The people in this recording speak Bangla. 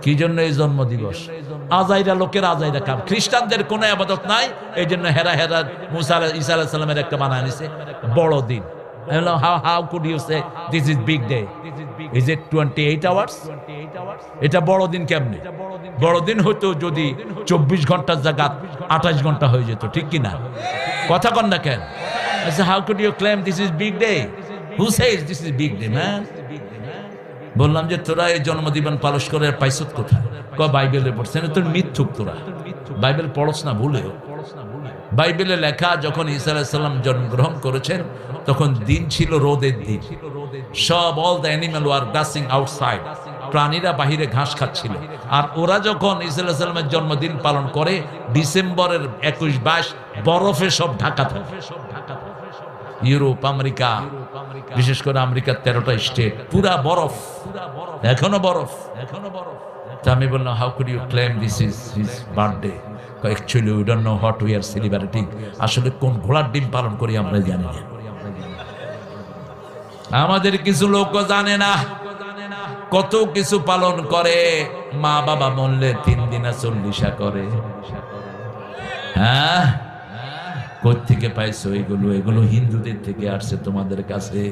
কি জন্য এই জন্ম দিবস? আজাইরা লোকের আজাইরা কাম, খ্রিস্টানদের কোনো আবাদত নাই, এই জন্য হেরা হেরা মুসা ঈসা আলাইহিস সালামের একটা বানায় নিছে বড় দিন। How could you say this is big day? Is it 28 hours? এটা বড় দিন কেমনে? বড় দিন হতো যদি 24 ঘন্টার জায়গা 28 ঘন্টা হয়ে যেত, ঠিক কি না? কথা কন না কেন? How could you claim this is big day? Who says this is big day, man? বললাম যে তোরা এই জন্মদিবস পালন করে পাইছত কোথায়? বাইবেলে পড়ছে না, তোর মিথ্যুক তোরা। বাইবেল পড়স না ভুলেও। বাইবেলে লেখা যখন ঈসা আলাইহিস সালাম জন্মগ্রহণ করেছেন তখন দিন ছিল রোদের দিন। সব all the animal were grazing outside, প্রাণীরা বাহিরে ঘাস খাচ্ছিল। আর ওরা যখন ঈসা আলাইহিস সালামের জন্মদিন পালন করে ডিসেম্বরের 21-22 বরফে সব ঢাকা থাকে। ইউরোপ, আমেরিকা, বিশেষ করে আমেরিকার 13টা স্টেট পুরা বরফ, এখনো বরফ। তা আমি বললাম, how could you claim this is his birthday? Actually we don't know what we are celebrating. আসলে কোন ঘোড়ার ডিম পালন করি আমরা জানি না। আমাদের কিছু লোক জানে না কত কিছু পালন করে। মা বাবা মরলে 3 দিনা 40 করে। হ্যাঁ, কোথা থেকে পাইছো এগুলো? এগুলো হিন্দুদের থেকে আসছে তোমাদের কাছে।